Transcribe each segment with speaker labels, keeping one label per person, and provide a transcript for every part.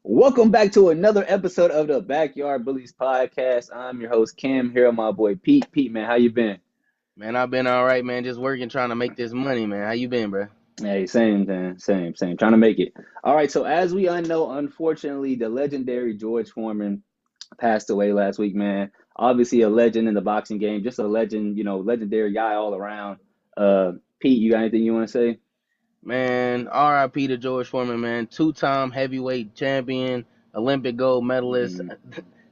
Speaker 1: Welcome back to another episode of the Backyard Bullies podcast. I'm your host Cam here, with my boy Pete. Pete, man, how you been?
Speaker 2: Man, I've been all right, man. Just working, trying to make this money, man. How you been, bro?
Speaker 1: Hey, same, man, same. Trying to make it. All right, so as we know, unfortunately, the legendary George Foreman passed away last week, man. Obviously, a legend in the boxing game, just a legend, legendary guy all around. Uh, Pete, you got anything you want to say?
Speaker 2: Man, R.I.P. to George Foreman, man. Two-time heavyweight champion, Olympic gold medalist.
Speaker 1: Mm,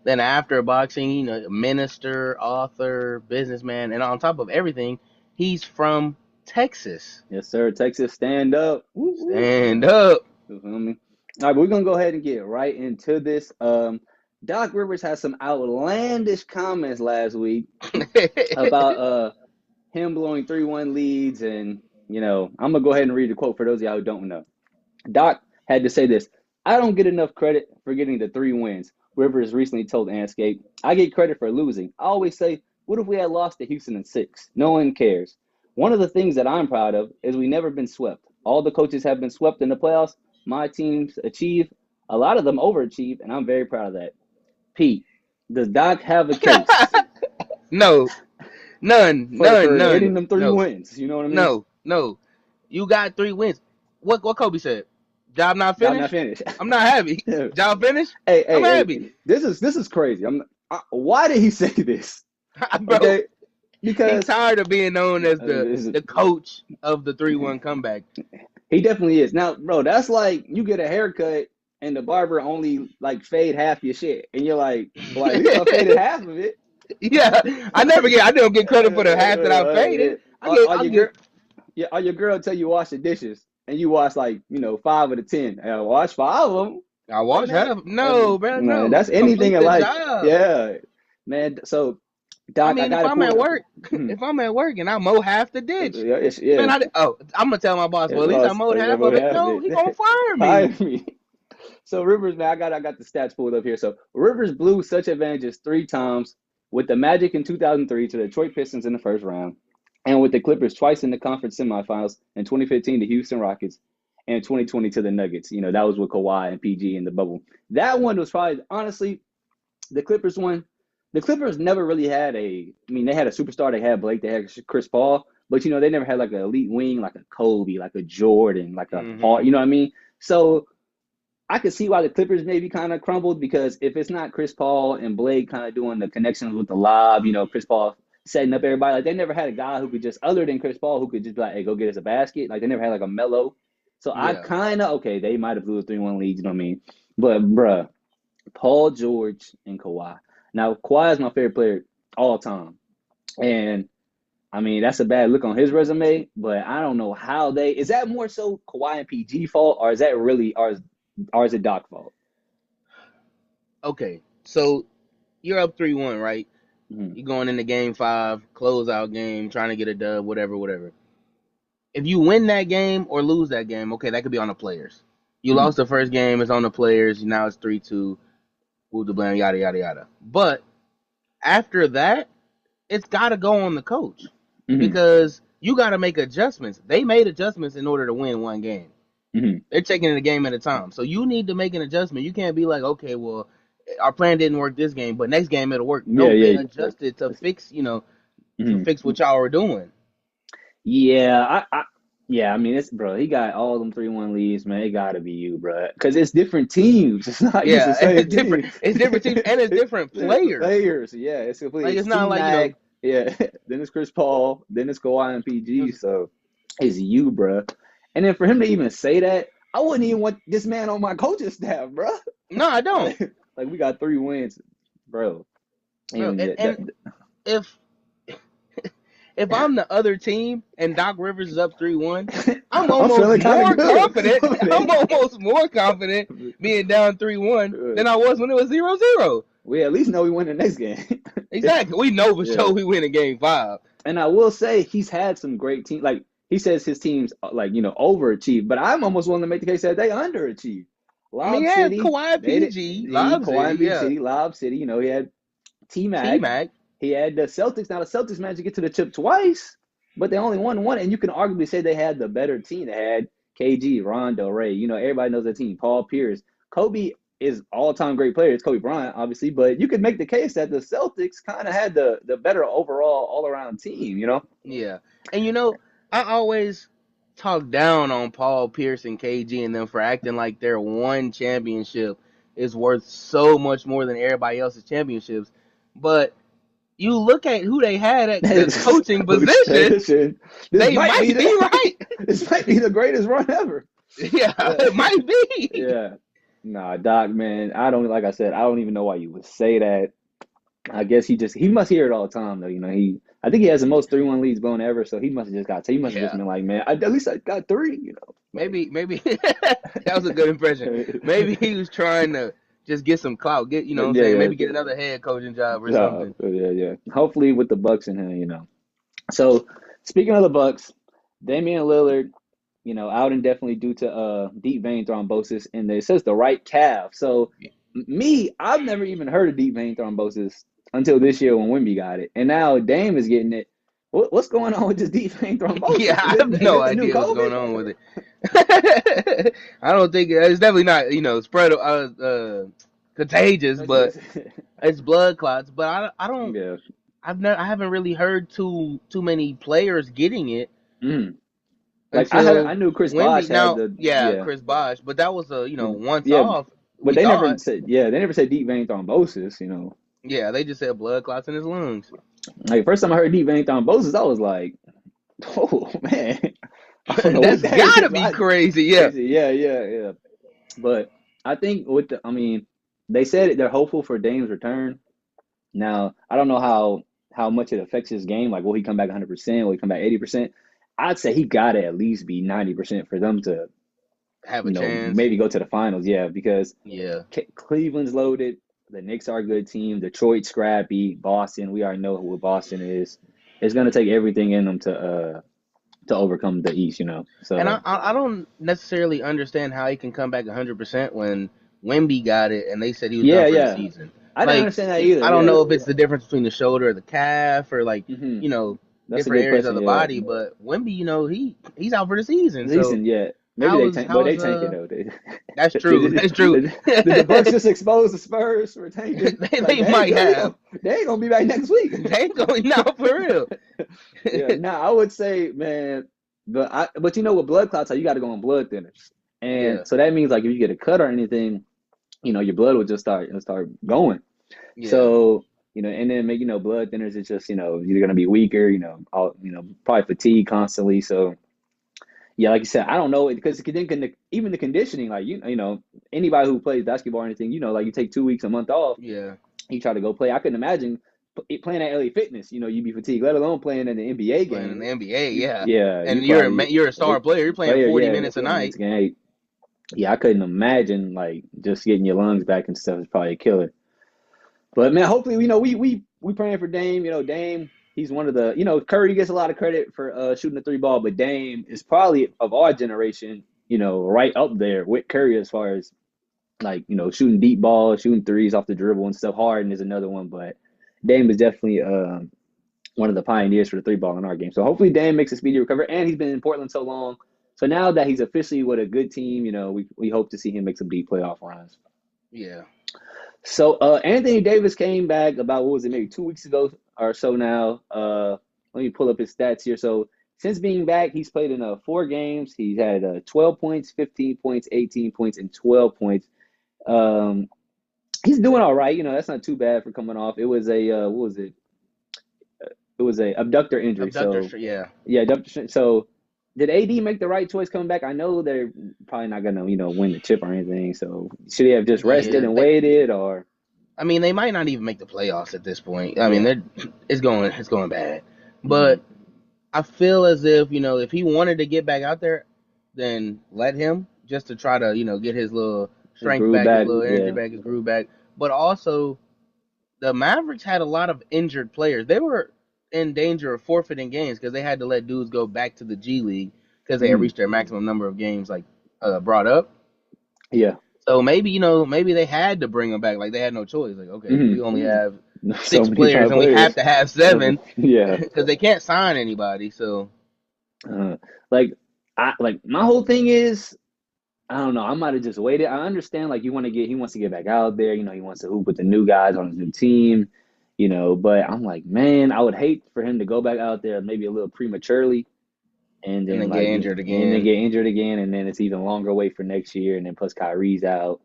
Speaker 2: Then after boxing, minister, author, businessman, and on top of everything, he's from Texas.
Speaker 1: yes, sir. Texas, stand up. Woo, woo.
Speaker 2: Stand up.
Speaker 1: You feel me? All right, but we're gonna go ahead and get right into this. Doc Rivers had some outlandish comments last week about him blowing 3-1 leads, and I'm gonna go ahead and read the quote for those of y'all who don't know. Doc had to say this: "I don't get enough credit for getting the 3 wins." Rivers recently told Anscape, "I get credit for losing. I always say, what if we had lost to Houston in 6? No one cares. One of the things that I'm proud of is we never been swept. All the coaches have been swept in the playoffs. My teams achieve. A lot of them overachieve, and I'm very proud of that." Pete, does Doc have a case
Speaker 2: No, none,
Speaker 1: for hitting
Speaker 2: none.
Speaker 1: them three
Speaker 2: No,
Speaker 1: wins? You know what I mean?
Speaker 2: no. You got 3 wins. What Kobe said? Job not
Speaker 1: Job not
Speaker 2: finished?
Speaker 1: finished.
Speaker 2: I'm not happy.
Speaker 1: hey,
Speaker 2: Job finished?
Speaker 1: hey,
Speaker 2: I'm happy.
Speaker 1: hey. This is crazy. Why did he say this?
Speaker 2: Bro,
Speaker 1: Okay,
Speaker 2: he's
Speaker 1: because
Speaker 2: tired of being known as the
Speaker 1: this is-
Speaker 2: the coach of the 3-1 comeback.
Speaker 1: he definitely is. Now, bro, that's like you get a haircut and the barber only like fade half your shit, and you're like, well, at least I faded half of it.
Speaker 2: Yeah, I don't get credit for the half that I faded.
Speaker 1: All
Speaker 2: I
Speaker 1: your girl,
Speaker 2: get
Speaker 1: yeah, all your girl tell you wash the dishes, and you wash like 5 of the 10. Wash 5 of them.
Speaker 2: I
Speaker 1: Like,
Speaker 2: wash
Speaker 1: man,
Speaker 2: half. No, bro,
Speaker 1: man,
Speaker 2: no.
Speaker 1: that's anything
Speaker 2: Complete
Speaker 1: in
Speaker 2: the
Speaker 1: life.
Speaker 2: job.
Speaker 1: Yeah, man. So,
Speaker 2: I
Speaker 1: Doc, I
Speaker 2: mean, if
Speaker 1: got to
Speaker 2: I'm
Speaker 1: pull
Speaker 2: at
Speaker 1: it.
Speaker 2: work, if I'm at work and I mow half the ditch,
Speaker 1: Yeah,
Speaker 2: man,
Speaker 1: yeah,
Speaker 2: I'm gonna tell my boss. Well,
Speaker 1: it's
Speaker 2: at least I
Speaker 1: lost.
Speaker 2: mowed
Speaker 1: I'm
Speaker 2: half
Speaker 1: gonna
Speaker 2: of it.
Speaker 1: have
Speaker 2: No, he gonna
Speaker 1: it.
Speaker 2: fire
Speaker 1: Hire
Speaker 2: me.
Speaker 1: me. So Rivers, man, I got the stats pulled up here. So Rivers blew such advantages 3 times with the Magic in 2003 to the Detroit Pistons in the first round, and with the Clippers twice in the conference semifinals in 2015 to Houston Rockets, and 2020 to the Nuggets. That was with Kawhi and PG in the bubble. That one was probably honestly the Clippers one. The Clippers never really had a. I mean, they had a superstar. They had Blake. They had Chris Paul. But they never had like an elite wing, like a Kobe, like a Jordan, like a Paul.
Speaker 2: Hmm.
Speaker 1: You know what I mean? So I could see why the Clippers maybe kind of crumbled because if it's not Chris Paul and Blake kind of doing the connections with the lob, Chris Paul setting up everybody, like they never had a guy who could just, other than Chris Paul, who could just be like, hey, go get us a basket. Like they never had like a mellow. So I
Speaker 2: Yeah.
Speaker 1: kind of, okay, they might have blew a 3-1 lead, you know what I mean? But, bruh, Paul George and Kawhi. Now, Kawhi is my favorite player all time. And I mean, that's a bad look on his resume, but I don't know how is that more so Kawhi and PG fault, or is that really, or is it Doc fault?
Speaker 2: Okay. So you're up 3-1, right?
Speaker 1: Mhm.
Speaker 2: You're going into game 5, closeout game, trying to get a dub, whatever. If you win that game or lose that game, okay, that could be on the players. You
Speaker 1: Mhm.
Speaker 2: lost the first game, it's on the players. Now it's 3-2. Who's to blame? Yada yada yada. But after that, it's got to go on the coach
Speaker 1: Mhm.
Speaker 2: because you got to make adjustments. They made adjustments in order to win one game.
Speaker 1: Mhm.
Speaker 2: They're taking it a game at a time. So you need to make an adjustment. You can't be like, okay, well, our plan didn't work this game, but next game it'll work.
Speaker 1: Yeah,
Speaker 2: No, they
Speaker 1: yeah.
Speaker 2: adjusted to fix, to
Speaker 1: Mhm.
Speaker 2: fix what y'all were doing.
Speaker 1: Yeah, yeah, I mean, it's bro. He got all them 3-1 leads, man. It gotta be you, bro. Because it's different teams. It's not like it's the
Speaker 2: Yeah,
Speaker 1: same
Speaker 2: it's different.
Speaker 1: team.
Speaker 2: It's different teams and it's different players.
Speaker 1: Players, yeah, it's complete.
Speaker 2: Like
Speaker 1: It's
Speaker 2: it's not
Speaker 1: T
Speaker 2: like
Speaker 1: Mac, yeah. Then it's Chris Paul. Then it's Kawhi and PG. So it's you, bro. And then for him to even say that, I wouldn't even want this man on my coaching staff, bro.
Speaker 2: no, I don't,
Speaker 1: Like we got 3 wins, bro.
Speaker 2: bro.
Speaker 1: Even
Speaker 2: And if if I'm the other team and Doc Rivers is up 3-1, I'm
Speaker 1: I'm
Speaker 2: almost
Speaker 1: feeling kind of
Speaker 2: more
Speaker 1: good.
Speaker 2: confident. I'm almost more confident being down 3-1 than I was when it was 0-0.
Speaker 1: We at least know we win the next game.
Speaker 2: Exactly. We know for
Speaker 1: Yeah.
Speaker 2: sure we win in game 5.
Speaker 1: And I will say he's had some great teams. Like he says his teams like, overachieved, but I'm almost willing to make the case that they underachieved.
Speaker 2: I mean,
Speaker 1: Lob
Speaker 2: yeah,
Speaker 1: City,
Speaker 2: Kawhi,
Speaker 1: they did
Speaker 2: PG,
Speaker 1: he
Speaker 2: Lob
Speaker 1: Kawhi and
Speaker 2: City,
Speaker 1: Big
Speaker 2: yeah,
Speaker 1: City, Lob City, he had T
Speaker 2: T
Speaker 1: Mac,
Speaker 2: Mac.
Speaker 1: he had the Celtics. Now the Celtics managed to get to the chip twice, but they only won one. And you can arguably say they had the better team. They had KG, Rondo, Ray. Everybody knows the team. Paul Pierce, Kobe is all-time great player. It's Kobe Bryant, obviously, but you could make the case that the Celtics kind of had the better overall all-around team.
Speaker 2: Yeah. And I always talk down on Paul Pierce and KG and them for acting like their one championship is worth so much more than everybody else's championships. But you look at who they had at the coaching position,
Speaker 1: This
Speaker 2: they
Speaker 1: might be
Speaker 2: might be right.
Speaker 1: this might be the greatest run ever.
Speaker 2: Yeah, it might be.
Speaker 1: Yeah. Nah, Doc, man, like I said, I don't even know why you would say that. I guess he must hear it all the time though. I think he has the most 3-1 leads blown ever, so he must have just been like, man, at least I got three. Like,
Speaker 2: maybe that was a good impression. Maybe he was trying to just get some clout, what I'm saying, maybe get another head coaching job or something.
Speaker 1: Yeah. Hopefully. With the Bucks in him. So speaking of the Bucks, Damian Lillard, out indefinitely due to deep vein thrombosis, and it says the right calf. So I've never even heard of deep vein thrombosis until this year when Wemby got it, and now Dame is getting it. What's going on with this deep vein thrombosis?
Speaker 2: Yeah, I have no idea what's going on with it. I don't think it's definitely not spread contagious, but it's blood clots. But I don't.
Speaker 1: Yeah.
Speaker 2: I haven't really heard too many players getting it.
Speaker 1: Mm. Like I knew Chris Bosh had
Speaker 2: Chris Bosh, but that was a once
Speaker 1: yeah,
Speaker 2: off.
Speaker 1: But they never said deep vein thrombosis.
Speaker 2: Yeah, they just said blood clots in his lungs.
Speaker 1: Like first time I heard deep vein thrombosis, I was like, oh man,
Speaker 2: that's gotta be crazy. Yeah.
Speaker 1: Yeah. But I think they said they're hopeful for Dame's return. Now I don't know how much it affects his game. Like, will he come back 100%? Will he come back 80%? I'd say he gotta at least be 90% for them to
Speaker 2: have a chance.
Speaker 1: Maybe go to the finals. Yeah, because
Speaker 2: Cleveland's
Speaker 1: loaded. The Knicks are a good team. Detroit scrappy. Boston, we already know who Boston is. It's gonna take everything in them to overcome the East. So
Speaker 2: and I don't necessarily understand how he can come back 100% when Wemby got it and they said he was done for the season.
Speaker 1: I don't understand that either.
Speaker 2: I don't know if it's the difference between the shoulder or the calf or different areas of the body, but Wemby, he's out for the season.
Speaker 1: Maybe they tank it though.
Speaker 2: That's true. That's true.
Speaker 1: Did the Bucks just expose the Spurs for tanking?
Speaker 2: They might have.
Speaker 1: They ain't gonna be back next week.
Speaker 2: They ain't going for real.
Speaker 1: I would say, man, but with blood clots, you got to go on blood thinners, and so that means like if you get a cut or anything, your blood will just start going. Yeah. So and then make blood thinners. It's just you're gonna be weaker. Probably fatigue constantly. So. Yeah, like you said, I don't know because even the conditioning, like anybody who plays basketball or anything, like you take 2 weeks, a month off.
Speaker 2: Yeah,
Speaker 1: you try to go play. I couldn't imagine playing at LA Fitness. You'd be fatigued, let alone playing in the NBA game.
Speaker 2: In the NBA, yeah,
Speaker 1: yeah,
Speaker 2: and you're a star player. You're playing 40 minutes a night.
Speaker 1: Yeah, I couldn't imagine like just getting your lungs back and stuff is probably a killer. But man, hopefully, we praying for Dame. Dame. He's one of the, Curry gets a lot of credit for shooting the three ball, but Dame is probably of our generation, right up there with Curry as far as like, shooting deep balls, shooting threes off the dribble and stuff. Harden is another one, but Dame is definitely one of the pioneers for the three ball in our game. So hopefully Dame makes a speedy recovery, and he's been in Portland so long. So now that he's officially with a good team, we hope to see him make some deep playoff runs.
Speaker 2: Yeah.
Speaker 1: So Anthony Davis came back about, maybe 2 weeks ago or so now. Let me pull up his stats here. So since being back, he's played in 4 games. He's had 12 points, 15 points, 18 points, and 12 points. He's doing all right. That's not too bad for coming off. It was a, what was it? It was a abductor injury.
Speaker 2: Yeah,
Speaker 1: abductor. So did AD make the right choice coming back? I know they're probably not gonna, win the chip or anything. So should he have just rested and waited, or?
Speaker 2: I mean, they might not even make the playoffs at this point. I mean, it's going bad. But I feel as if if he wanted to get back out there, then let him just to try to get his little strength back, his little energy back, his groove back. But also, the Mavericks had a lot of injured players. They were in danger of forfeiting games because they had to let dudes go back to the G League because they had reached their maximum number of games brought up.
Speaker 1: Yeah.
Speaker 2: So maybe they had to bring them back. Like they had no choice. Like okay, we only have 6 players and we have to have 7.
Speaker 1: Yeah.
Speaker 2: Because they can't sign anybody. So.
Speaker 1: My whole thing is I don't know. I might have just waited. I understand like he wants to get back out there. He wants to hoop with the new guys on his new team. But I'm like, man, I would hate for him to go back out there maybe a little prematurely and
Speaker 2: and
Speaker 1: then
Speaker 2: then get
Speaker 1: like
Speaker 2: injured
Speaker 1: and then
Speaker 2: again.
Speaker 1: get injured again, and then it's even longer wait for next year, and then plus Kyrie's out.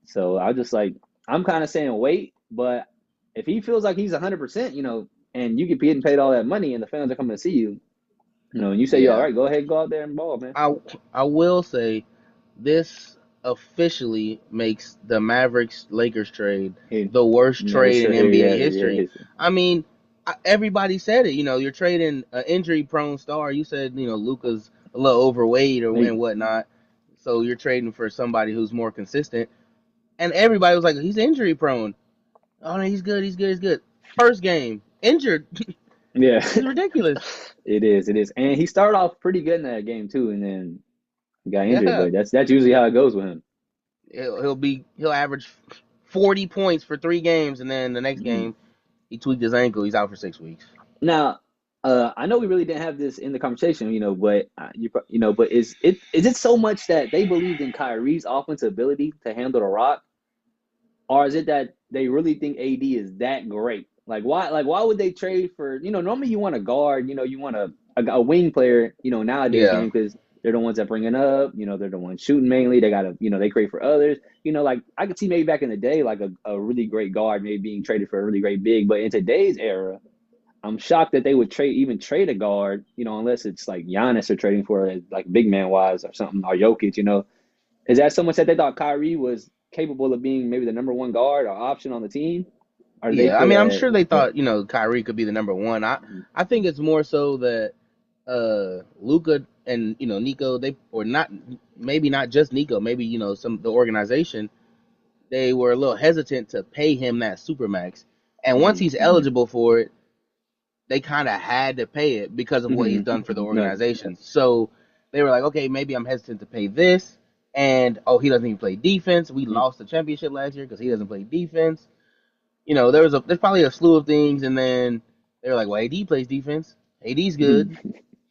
Speaker 1: So I just like I'm kind of saying wait, but if he feels like he's 100%, and you get getting paid all that money, and the fans are coming to see you, and you say you're all
Speaker 2: Yeah,
Speaker 1: right, go ahead, go out there and ball, man.
Speaker 2: I I will say this officially makes the Mavericks Lakers trade
Speaker 1: Hey,
Speaker 2: the worst
Speaker 1: never
Speaker 2: trade in
Speaker 1: sure.
Speaker 2: NBA
Speaker 1: Yeah, yeah,
Speaker 2: history. I mean, everybody said it. You're trading an injury-prone star. You said Luka's a little overweight
Speaker 1: he,
Speaker 2: and whatnot, so you're trading for somebody who's more consistent. And everybody was like, he's injury-prone. Oh no, he's good. He's good. He's good. First game, injured.
Speaker 1: yeah.
Speaker 2: This is ridiculous.
Speaker 1: It is, and he started off pretty good in that game too, and then he got injured.
Speaker 2: Yeah,
Speaker 1: But that's usually how it goes with him.
Speaker 2: he'll average 40 points for 3 games, and then the next
Speaker 1: Mhm.
Speaker 2: game he tweaked his ankle. He's out for 6 weeks.
Speaker 1: Now, I know we really didn't have this in the conversation, but but is it so much that they believed in Kyrie's offensive ability to handle the rock, or is it that they really think AD is that great? Like why would they trade for, normally you want a guard, you want a wing player, nowadays
Speaker 2: Yeah,
Speaker 1: game because they're the ones that bring it up, they're the ones shooting mainly. They gotta, they create for others. Like I could see maybe back in the day, like a really great guard maybe being traded for a really great big, but in today's era, I'm shocked that they would trade a guard, unless it's like Giannis or trading for like big man wise or something, or Jokic. Is that so much that they thought Kyrie was capable of being maybe the number one guard or option on the team? Or do they
Speaker 2: yeah. I
Speaker 1: feel
Speaker 2: mean, I'm
Speaker 1: that?
Speaker 2: sure they thought Kyrie could be the number one. I think it's more so that Luca and Nico, they or not, maybe not just Nico, maybe some the organization, they were a little hesitant to pay him that supermax. And once
Speaker 1: Mm-hmm.
Speaker 2: he's eligible for it, they kind of had to pay it because of what he's
Speaker 1: Mm-hmm.
Speaker 2: done for the
Speaker 1: No.
Speaker 2: organization. So they were like, okay, maybe I'm hesitant to pay this. And oh, he doesn't even play defense. We lost the championship last year because he doesn't play defense. There's probably a slew of things, and then they were like, well, AD plays defense. AD's good.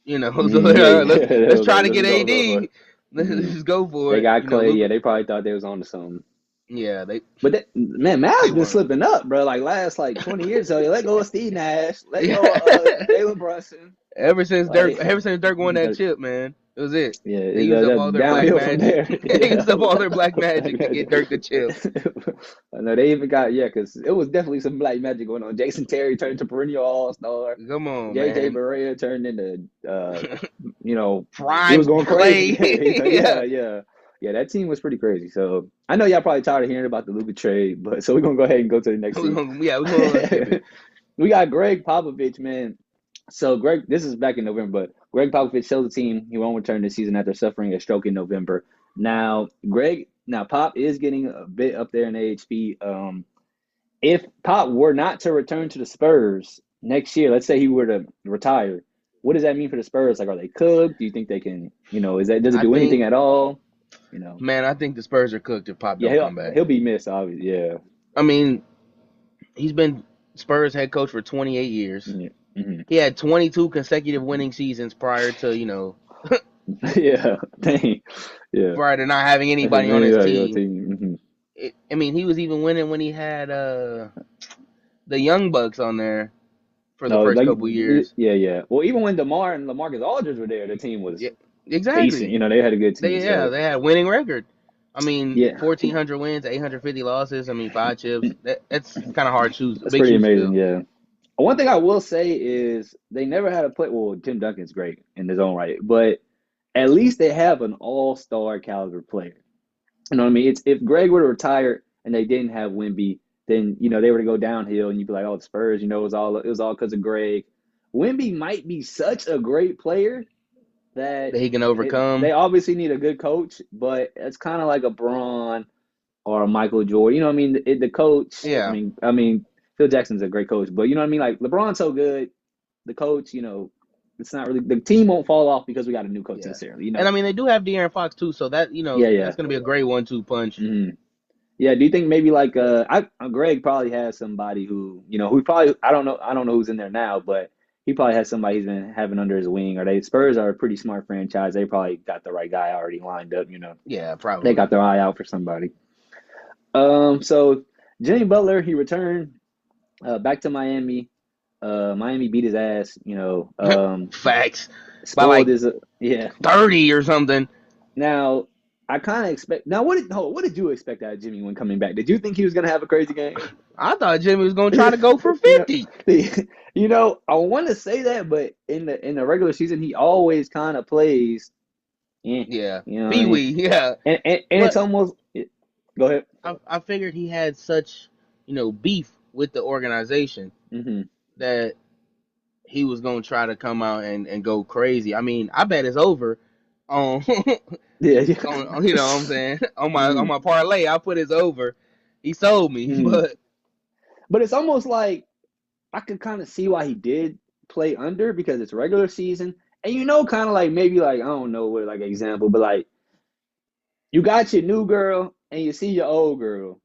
Speaker 2: So
Speaker 1: Yeah,
Speaker 2: let's try to
Speaker 1: let's
Speaker 2: get
Speaker 1: go for it.
Speaker 2: AD. Let's
Speaker 1: Mm-hmm.
Speaker 2: just go for
Speaker 1: They
Speaker 2: it.
Speaker 1: got Clay. Yeah,
Speaker 2: Luca.
Speaker 1: they probably thought they was on to something.
Speaker 2: Yeah,
Speaker 1: But man,
Speaker 2: they
Speaker 1: Mav's been
Speaker 2: weren't.
Speaker 1: slipping up, bro. Like last 20 years. So let go of Steve Nash. Let go of
Speaker 2: Yeah.
Speaker 1: Jalen Brunson.
Speaker 2: Ever
Speaker 1: Like,
Speaker 2: since Dirk won that chip, man, it was it.
Speaker 1: yeah,
Speaker 2: They used up all
Speaker 1: that's
Speaker 2: their black
Speaker 1: downhill from
Speaker 2: magic.
Speaker 1: there.
Speaker 2: They
Speaker 1: Yeah.
Speaker 2: used up all their black magic to get Dirk the chip.
Speaker 1: I know they even got, yeah, because it was definitely some black magic going on. Jason Terry turned into perennial all star.
Speaker 2: Come on,
Speaker 1: JJ
Speaker 2: man.
Speaker 1: Barea turned into, you know, he was
Speaker 2: Prime
Speaker 1: going crazy.
Speaker 2: Clay.
Speaker 1: Yeah,
Speaker 2: Yeah.
Speaker 1: yeah. Yeah, that team was pretty crazy. So I know y'all probably tired of hearing about the Luka trade, but so we're gonna go ahead and go to the next team.
Speaker 2: We're gonna skip it.
Speaker 1: We got Greg Popovich, man. So Greg, this is back in November, but Greg Popovich showed the team he won't return this season after suffering a stroke in November. Now Pop is getting a bit up there in AHP. If Pop were not to return to the Spurs next year, let's say he were to retire, what does that mean for the Spurs? Like, are they cooked? Do you think they can? Does it
Speaker 2: I
Speaker 1: do anything
Speaker 2: think,
Speaker 1: at all?
Speaker 2: man, I think the Spurs are cooked if Pop
Speaker 1: Yeah,
Speaker 2: don't
Speaker 1: he'll
Speaker 2: come back.
Speaker 1: he'll be missed, obviously. Yeah,
Speaker 2: I mean, he's been Spurs head coach for 28 years.
Speaker 1: yeah, hmm
Speaker 2: He had 22 consecutive winning seasons prior to
Speaker 1: yeah. Dang, yeah.
Speaker 2: prior to not having anybody on his
Speaker 1: Yeah, your
Speaker 2: team.
Speaker 1: team.
Speaker 2: I mean, he was even winning when he had the Young Bucks on there for the
Speaker 1: No,
Speaker 2: first
Speaker 1: like,
Speaker 2: couple years.
Speaker 1: yeah, yeah. Well, even when DeMar and LaMarcus Aldridge were there, the team was
Speaker 2: Yeah, exactly.
Speaker 1: decent. They had a good team. So,
Speaker 2: They had a winning record. I mean,
Speaker 1: yeah,
Speaker 2: 1,400 wins, 850 losses. I mean, 5 chips. That's kind of hard shoes,
Speaker 1: that's
Speaker 2: big
Speaker 1: pretty
Speaker 2: shoes to
Speaker 1: amazing.
Speaker 2: fill.
Speaker 1: Yeah. One thing I will say is they never had a play. Well, Tim Duncan's great in his own right, but at least they have an all-star caliber player. You know what I mean? It's if Greg were to retire and they didn't have Wemby, then they were to go downhill, and you'd be like, "Oh, the Spurs, it was all because of Greg." Wemby might be such a great player that
Speaker 2: That he can overcome.
Speaker 1: they obviously need a good coach, but it's kind of like a Braun or a Michael Jordan. You know what I mean? The coach. I
Speaker 2: Yeah,
Speaker 1: mean, I mean, Phil Jackson's a great coach, but you know what I mean? Like LeBron's so good, the coach. It's not really the team won't fall off because we got a new coach
Speaker 2: yeah.
Speaker 1: necessarily.
Speaker 2: And I mean, they do have De'Aaron Fox too, so that
Speaker 1: Yeah,
Speaker 2: that's
Speaker 1: yeah.
Speaker 2: gonna be a great 1-2 punch.
Speaker 1: Yeah, do you think maybe like Greg probably has somebody who probably I don't know who's in there now, but he probably has somebody he's been having under his wing, or they Spurs are a pretty smart franchise. They probably got the right guy already lined up.
Speaker 2: Yeah,
Speaker 1: They
Speaker 2: probably.
Speaker 1: got their eye out for somebody. So Jimmy Butler, he returned back to Miami. Miami beat his ass.
Speaker 2: Facts. By
Speaker 1: Spoiled
Speaker 2: like
Speaker 1: his. Yeah.
Speaker 2: 30 or something.
Speaker 1: Now I kind of expect. Now what did you expect out of Jimmy when coming back? Did you think he was gonna have a crazy game?
Speaker 2: I thought Jimmy was gonna try to go for
Speaker 1: you know,
Speaker 2: 50.
Speaker 1: I want to say that, but in the regular season, he always kind of plays.
Speaker 2: Yeah,
Speaker 1: You know what I
Speaker 2: Pee
Speaker 1: mean?
Speaker 2: Wee. Yeah,
Speaker 1: And it's
Speaker 2: but
Speaker 1: almost. Go ahead.
Speaker 2: I figured he had such beef with the organization
Speaker 1: Hmm.
Speaker 2: that he was gonna try to come out and go crazy. I mean, I bet it's over on
Speaker 1: Yeah, yeah.
Speaker 2: on you know what I'm saying on my
Speaker 1: Hmm.
Speaker 2: parlay. I put it's over. He sold me,
Speaker 1: Hmm.
Speaker 2: but
Speaker 1: But it's almost like I could kind of see why he did play under because it's regular season, and kind of like maybe like I don't know what like example, but like you got your new girl and you see your old girl,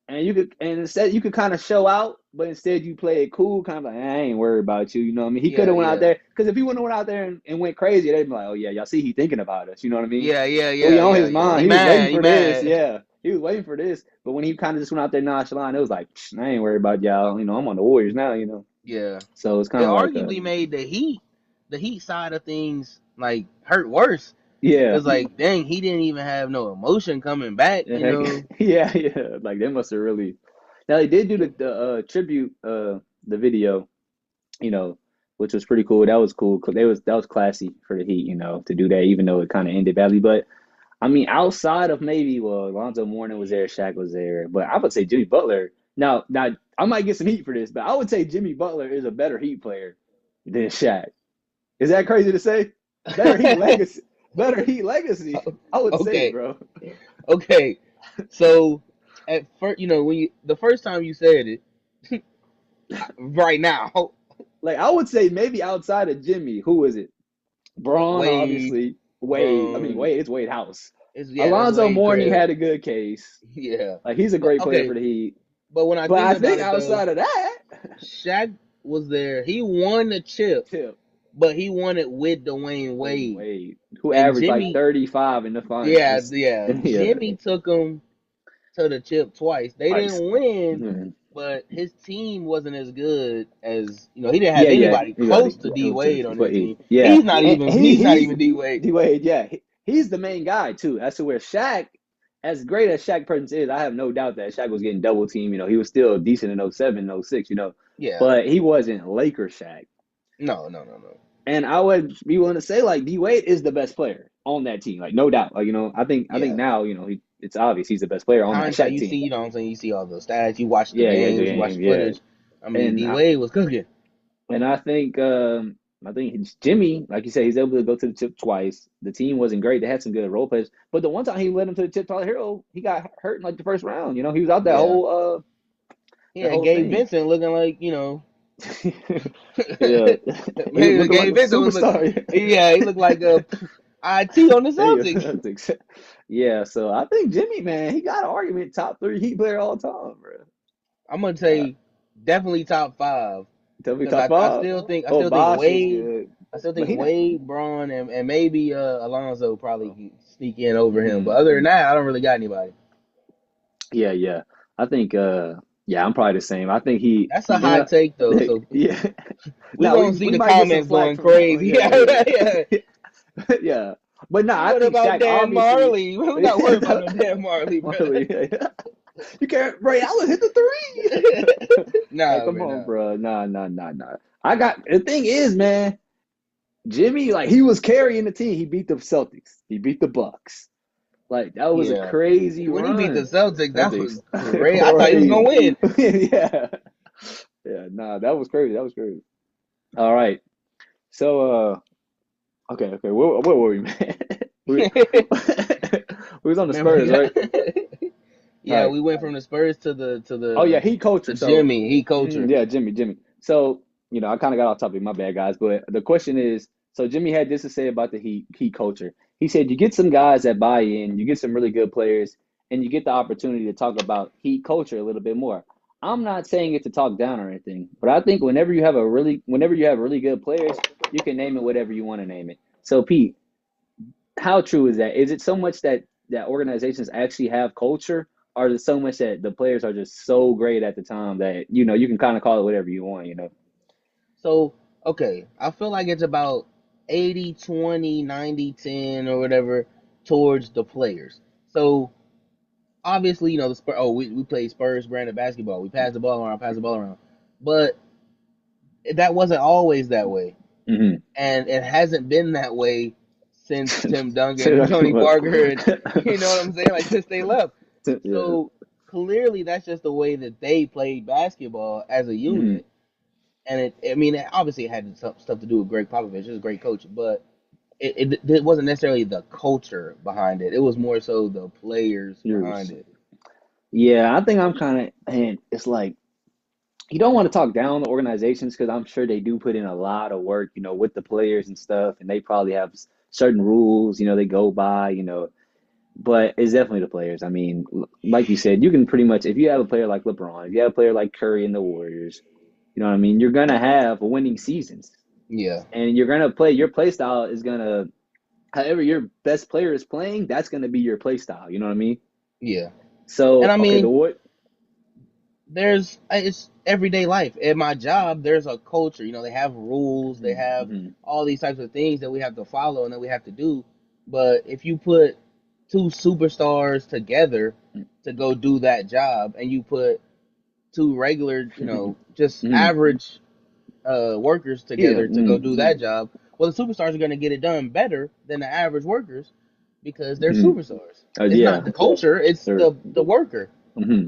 Speaker 1: and instead you could kind of show out, but instead you play it cool, kind of like I ain't worried about you. You know what I mean? He could
Speaker 2: yeah,
Speaker 1: have went out
Speaker 2: yeah,
Speaker 1: there because if he wouldn't have went out there and went crazy, they'd be like, oh yeah, y'all see he thinking about us. You know what I mean?
Speaker 2: yeah, yeah,
Speaker 1: Oh yeah,
Speaker 2: yeah,
Speaker 1: on
Speaker 2: yeah,
Speaker 1: his
Speaker 2: yeah.
Speaker 1: mind,
Speaker 2: He
Speaker 1: he was waiting
Speaker 2: mad, he
Speaker 1: for this.
Speaker 2: mad.
Speaker 1: Yeah, he was waiting for this. But when he kind of just went out there nonchalant, it was like I ain't worried about y'all. I'm on the Warriors now.
Speaker 2: Yeah,
Speaker 1: So it's kind
Speaker 2: it
Speaker 1: of like
Speaker 2: arguably made the Heat side of things like hurt worse.
Speaker 1: yeah.
Speaker 2: Cause like, dang, he didn't even have no emotion coming back.
Speaker 1: The heck, yeah, yeah. Like they must have really. Now they did do the tribute the video, you know, which was pretty cool. That was cool. That was classy for the Heat, to do that, even though it kind of ended badly. But I mean, outside of maybe Alonzo Mourning was there, Shaq was there, but I would say Jimmy Butler. Now I might get some heat for this, but I would say Jimmy Butler is a better Heat player than Shaq. Is that crazy to say? Better Heat legacy. Better Heat legacy. I would say,
Speaker 2: Okay,
Speaker 1: bro.
Speaker 2: okay. So at first, when the first time you said it, right now,
Speaker 1: Like I would say maybe outside of Jimmy, who is it? Braun,
Speaker 2: Wade,
Speaker 1: obviously. Wade. I mean,
Speaker 2: Braun,
Speaker 1: Wade. It's Wade House.
Speaker 2: that's
Speaker 1: Alonzo
Speaker 2: Wade
Speaker 1: Mourning
Speaker 2: crib.
Speaker 1: had a good case.
Speaker 2: Yeah,
Speaker 1: Like he's a
Speaker 2: but
Speaker 1: great player for
Speaker 2: okay,
Speaker 1: the Heat.
Speaker 2: but when I
Speaker 1: But
Speaker 2: think
Speaker 1: I
Speaker 2: about
Speaker 1: think
Speaker 2: it though,
Speaker 1: outside of that,
Speaker 2: Shaq was there. He won the chip,
Speaker 1: Tip,
Speaker 2: but he won it with Dwayne
Speaker 1: Dwayne
Speaker 2: Wade.
Speaker 1: Wade, who
Speaker 2: And
Speaker 1: averaged like
Speaker 2: Jimmy,
Speaker 1: 35 in the
Speaker 2: yeah,
Speaker 1: finals.
Speaker 2: yeah,
Speaker 1: Yeah.
Speaker 2: Jimmy took him to the chip twice. They
Speaker 1: Ice.
Speaker 2: didn't win,
Speaker 1: Mhm.
Speaker 2: but his team wasn't as good as he didn't have
Speaker 1: Yeah, yeah.
Speaker 2: anybody
Speaker 1: You got
Speaker 2: close
Speaker 1: it.
Speaker 2: to
Speaker 1: It
Speaker 2: D
Speaker 1: was just
Speaker 2: Wade on that
Speaker 1: Wade.
Speaker 2: team.
Speaker 1: Yeah.
Speaker 2: He's not
Speaker 1: And
Speaker 2: even he's not
Speaker 1: he's
Speaker 2: even D Wade.
Speaker 1: D Wade, yeah. He's the main guy too. That's where Shaq, as great as Shaq presence is, I have no doubt that Shaq was getting double team. He was still decent in '07, '06.
Speaker 2: Yeah.
Speaker 1: But he wasn't Laker Shaq.
Speaker 2: No, no, no, no.
Speaker 1: And I would be willing to say like D Wade is the best player on that team, like no doubt. Like I think
Speaker 2: Yeah.
Speaker 1: now it's obvious he's the best player on that
Speaker 2: Hindsight,
Speaker 1: Shaq
Speaker 2: you see,
Speaker 1: team.
Speaker 2: what I'm saying? You see all the stats, you watch the
Speaker 1: Yeah, yeah, the
Speaker 2: games, you watch
Speaker 1: game,
Speaker 2: the
Speaker 1: yeah.
Speaker 2: footage. I mean,
Speaker 1: And
Speaker 2: D
Speaker 1: I,
Speaker 2: Wade was cooking.
Speaker 1: and I think it's Jimmy, like you said, he's able to go to the chip twice. The team wasn't great; they had some good role players, but the one time he led them to the chip, Tyler Hero, he got hurt in like the first round. He was out
Speaker 2: Yeah.
Speaker 1: that
Speaker 2: Yeah,
Speaker 1: whole
Speaker 2: Gabe
Speaker 1: thing.
Speaker 2: Vincent looking like,
Speaker 1: Yeah, he was looking like
Speaker 2: Gabe
Speaker 1: a
Speaker 2: Vincent
Speaker 1: superstar.
Speaker 2: yeah, he looked like a IT on the
Speaker 1: There you
Speaker 2: Celtics.
Speaker 1: go. Yeah, so I think Jimmy, man, he got an argument top three Heat player all time, bro.
Speaker 2: I'm gonna
Speaker 1: Uh,
Speaker 2: say definitely top five
Speaker 1: Tell me
Speaker 2: because
Speaker 1: top
Speaker 2: I
Speaker 1: five.
Speaker 2: still think
Speaker 1: Oh, Bosh is
Speaker 2: Wade.
Speaker 1: good,
Speaker 2: I still
Speaker 1: but
Speaker 2: think
Speaker 1: he not.
Speaker 2: Wade, Braun, and maybe Alonzo probably can sneak in over him. But other than
Speaker 1: Mm-hmm.
Speaker 2: that, I don't really got anybody.
Speaker 1: Yeah, yeah. I think yeah, I'm probably the same. I think
Speaker 2: That's a hot take though. So
Speaker 1: yeah.
Speaker 2: we
Speaker 1: Now
Speaker 2: gonna
Speaker 1: we
Speaker 2: see
Speaker 1: we
Speaker 2: the
Speaker 1: might get some
Speaker 2: comments
Speaker 1: flack
Speaker 2: going
Speaker 1: from that one.
Speaker 2: crazy.
Speaker 1: Yeah,
Speaker 2: Yeah, yeah.
Speaker 1: yeah. Yeah. But no, I
Speaker 2: What
Speaker 1: think
Speaker 2: about
Speaker 1: Shaq
Speaker 2: Dan
Speaker 1: obviously
Speaker 2: Marley? We're not worried about no Dan Marley, bro.
Speaker 1: Marley, yeah. You can't Ray Allen hit the three. Like,
Speaker 2: Nah,
Speaker 1: come
Speaker 2: man,
Speaker 1: on,
Speaker 2: nah.
Speaker 1: bro. Nah, nah, nah, nah. I got the thing is, man, Jimmy, like he was carrying the team. He beat the Celtics. He beat the Bucks. Like that was a
Speaker 2: Yeah.
Speaker 1: crazy
Speaker 2: When he beat the
Speaker 1: run.
Speaker 2: Celtics, that
Speaker 1: Celtics.
Speaker 2: was crazy. I thought he was
Speaker 1: Crazy.
Speaker 2: gonna win.
Speaker 1: Yeah. Yeah, nah, that was crazy. That was crazy. All right. So okay. Where were we, man? we, we was on the
Speaker 2: Remember,
Speaker 1: Spurs, right? All
Speaker 2: yeah,
Speaker 1: right.
Speaker 2: we went from the Spurs to the
Speaker 1: Oh yeah, he culture. So
Speaker 2: Jimmy, he culture.
Speaker 1: yeah, Jimmy. So, I kind of got off topic, my bad guys, but the question is, so Jimmy had this to say about the Heat culture. He said you get some guys that buy in, you get some really good players, and you get the opportunity to talk about Heat culture a little bit more. I'm not saying it to talk down or anything, but I think whenever you have really good players, you can name it whatever you want to name it. So Pete, how true is that? Is it so much that organizations actually have culture, or is it so much that the players are just so great at the time that you can kind of call it whatever you want, you know?
Speaker 2: So, okay, I feel like it's about 80-20, 90-10, or whatever towards the players. So, obviously, the Spurs, we play Spurs branded basketball. We pass the ball around. But that wasn't always that way.
Speaker 1: Mm-hmm.
Speaker 2: And it hasn't been that way since Tim Duncan and Tony Parker and you know what I'm saying? Like since they left.
Speaker 1: Yeah.
Speaker 2: So clearly that's just the way that they played basketball as a
Speaker 1: Mm-hmm.
Speaker 2: unit. And I mean, obviously it had some stuff to do with Greg Popovich. He's a great coach, but it wasn't necessarily the culture behind it. It was more so the players behind
Speaker 1: Yours.
Speaker 2: it.
Speaker 1: Yeah, I think I'm kind of, and it's like you don't want to talk down the organizations because I'm sure they do put in a lot of work, with the players and stuff, and they probably have certain rules, they go by, but it's definitely the players. I mean, like you said, you can pretty much, if you have a player like LeBron, if you have a player like Curry in the Warriors, you know what I mean, you're gonna have winning seasons,
Speaker 2: Yeah,
Speaker 1: and you're gonna play. Your play style is gonna, however your best player is playing, that's gonna be your play style. You know what I mean?
Speaker 2: yeah. And
Speaker 1: So
Speaker 2: I
Speaker 1: okay,
Speaker 2: mean, it's everyday life. At my job, there's a culture. They have rules, they have
Speaker 1: mm-hmm,
Speaker 2: all these types of things that we have to follow and that we have to do. But if you put two superstars together to go do that job, and you put two regular, just
Speaker 1: mm-hmm,
Speaker 2: average workers
Speaker 1: yeah,
Speaker 2: together to go do that job, well, the superstars are going to get it done better than the average workers because they're
Speaker 1: mm-hmm.
Speaker 2: superstars. It's
Speaker 1: Yeah,
Speaker 2: not the culture; it's
Speaker 1: sure.
Speaker 2: the worker.
Speaker 1: Mm-hmm.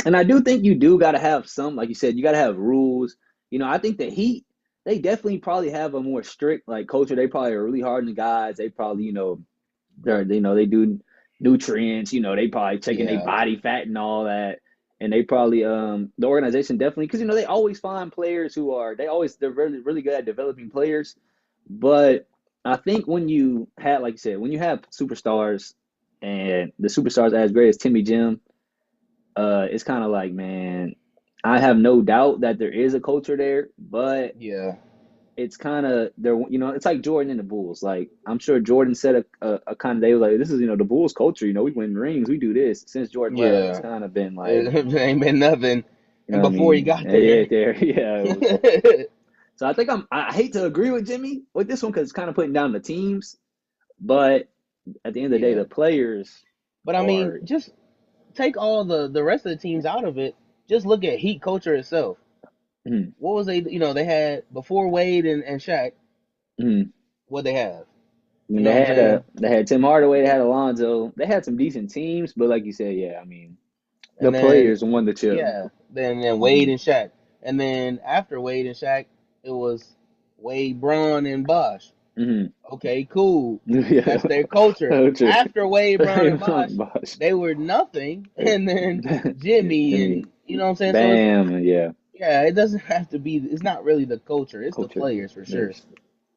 Speaker 1: And I do think you do got to have some, like you said, you got to have rules. I think the Heat, they definitely probably have a more strict like culture. They probably are really hard on the guys. They probably, they do nutrients. They probably checking their
Speaker 2: Yeah,
Speaker 1: body fat and all that. And they probably, the organization definitely, because they always find players they're really really good at developing players. But I think when you had, like you said, when you have superstars and the superstars as great as Timmy Jim, it's kind of like, man, I have no doubt that there is a culture there, but
Speaker 2: yeah,
Speaker 1: it's kind of there. It's like Jordan and the Bulls. Like I'm sure Jordan said a kind of, they was like, this is the Bulls culture. We win rings, we do this. Since Jordan left, it's
Speaker 2: yeah.
Speaker 1: kind of been like,
Speaker 2: It ain't been nothing.
Speaker 1: you know
Speaker 2: And
Speaker 1: what I
Speaker 2: before he
Speaker 1: mean?
Speaker 2: got
Speaker 1: Yeah,
Speaker 2: there,
Speaker 1: there, yeah. It was, so I think I hate to agree with Jimmy with this one because it's kind of putting down the teams, but at the end of the day,
Speaker 2: yeah.
Speaker 1: the players
Speaker 2: But I mean,
Speaker 1: are.
Speaker 2: just take all the rest of the teams out of it. Just look at Heat culture itself.
Speaker 1: Mm,
Speaker 2: What was they? They had before Wade and Shaq.
Speaker 1: mm.
Speaker 2: What they have?
Speaker 1: I mean,
Speaker 2: You know what I'm saying?
Speaker 1: they had Tim Hardaway, they had Alonzo, they had some decent teams, but like you said, yeah, I mean, the
Speaker 2: And then
Speaker 1: players won the chip.
Speaker 2: yeah, then Wade
Speaker 1: Hmm.
Speaker 2: and Shaq. And then after Wade and Shaq, it was Wade, Braun, and Bosh.
Speaker 1: Hmm.
Speaker 2: Okay, cool.
Speaker 1: Yeah,
Speaker 2: That's their culture.
Speaker 1: culture.
Speaker 2: After Wade, Brown, and Bosh,
Speaker 1: Bosh.
Speaker 2: they were nothing, and then Jimmy,
Speaker 1: Jimmy,
Speaker 2: and you know what I'm saying. So it's
Speaker 1: Bam, yeah,
Speaker 2: yeah, it doesn't have to be. It's not really the culture. It's the
Speaker 1: culture.
Speaker 2: players for sure.
Speaker 1: Yes.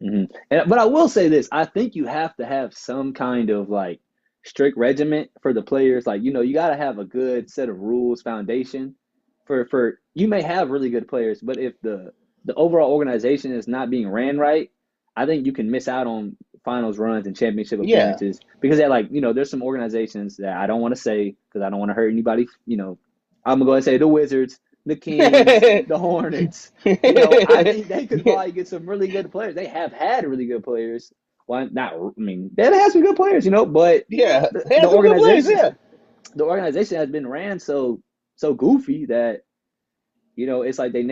Speaker 1: Hmm. But I will say this: I think you have to have some kind of like strict regiment for the players. Like you got to have a good set of rules foundation for. You may have really good players, but if the overall organization is not being ran right, I think you can miss out on finals runs and championship
Speaker 2: Yeah,
Speaker 1: appearances because they're like there's some organizations that I don't want to say because I don't want to hurt anybody. I'm gonna go and say the Wizards, the Kings, the Hornets. I think they could probably get some really good players. They have had really good players. Why not? I mean, they have some good players, but
Speaker 2: yeah.
Speaker 1: the,
Speaker 2: They
Speaker 1: the
Speaker 2: had some good players.
Speaker 1: organization,
Speaker 2: Yeah,
Speaker 1: the organization has been ran so goofy that it's like they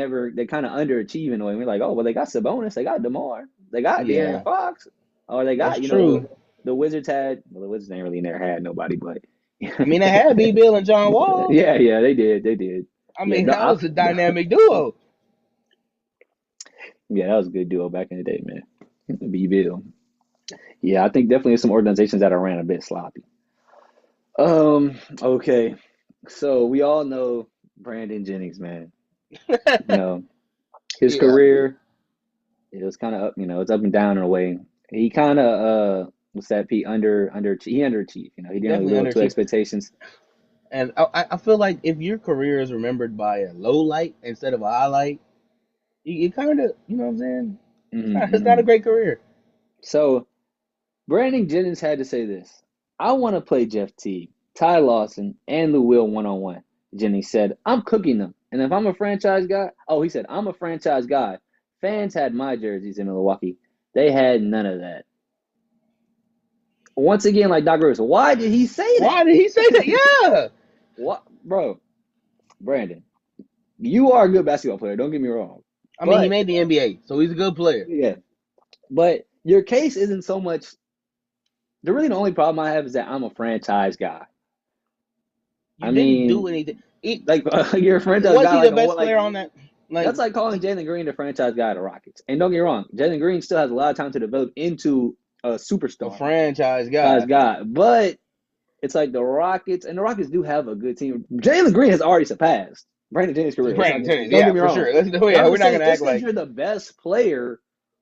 Speaker 1: kind of underachieve in a way. We're like, oh well, they got Sabonis, they got DeMar, they got De'Aaron
Speaker 2: yeah.
Speaker 1: Fox, or they
Speaker 2: That's
Speaker 1: got
Speaker 2: true.
Speaker 1: the Wizards had. Well, the Wizards ain't really never had nobody, but
Speaker 2: I mean, they had B. Bill and John Wall.
Speaker 1: yeah, they did.
Speaker 2: I
Speaker 1: Yeah,
Speaker 2: mean,
Speaker 1: no,
Speaker 2: that was a dynamic duo.
Speaker 1: yeah, that was a good duo back in the day, man. B Bill. Yeah, I think definitely some organizations that are ran a bit sloppy. Okay. So we all know Brandon Jennings, man. You know, his
Speaker 2: Yeah,
Speaker 1: career, it was kind of up, it's up and down in a way. He kind of what's that, Pete, he underachieved. He didn't really
Speaker 2: definitely
Speaker 1: live up to
Speaker 2: underachieved.
Speaker 1: expectations.
Speaker 2: And I feel like if your career is remembered by a low light instead of a highlight, you kind of, you know what I'm saying? It's not a
Speaker 1: Mm-hmm.
Speaker 2: great career.
Speaker 1: So Brandon Jennings had to say this. I want to play Jeff Teague, Ty Lawson, and Lou Will one-on-one. Jennings said, I'm cooking them. And if I'm a franchise guy, oh, he said, I'm a franchise guy. Fans had my jerseys in Milwaukee. They had none of that. Once again, like Doc Rivers, why did he say
Speaker 2: Why did he say that?
Speaker 1: that?
Speaker 2: Yeah.
Speaker 1: What, bro, Brandon, you are a good basketball player. Don't get me wrong.
Speaker 2: I mean, he
Speaker 1: But,
Speaker 2: made the NBA, so he's a good player.
Speaker 1: yeah, but your case isn't so much. The only problem I have is that I'm a franchise guy.
Speaker 2: You
Speaker 1: I
Speaker 2: didn't
Speaker 1: mean,
Speaker 2: do anything.
Speaker 1: like you're a franchise
Speaker 2: Was
Speaker 1: guy,
Speaker 2: he the
Speaker 1: like
Speaker 2: best
Speaker 1: like
Speaker 2: player on that? Like
Speaker 1: that's like calling Jalen Green the franchise guy of the Rockets. And don't get me wrong, Jalen Green still has a lot of time to develop into a
Speaker 2: a
Speaker 1: superstar,
Speaker 2: franchise
Speaker 1: franchise
Speaker 2: guy.
Speaker 1: guy. But it's like the Rockets, and the Rockets do have a good team. Jalen Green has already surpassed Brandon Jennings' career.
Speaker 2: Brandon Jennings,
Speaker 1: Don't
Speaker 2: yeah,
Speaker 1: get me
Speaker 2: for
Speaker 1: wrong.
Speaker 2: sure.
Speaker 1: But
Speaker 2: Yeah,
Speaker 1: I'm
Speaker 2: we're
Speaker 1: just
Speaker 2: not
Speaker 1: saying,
Speaker 2: gonna
Speaker 1: just
Speaker 2: act
Speaker 1: because
Speaker 2: like
Speaker 1: you're the best player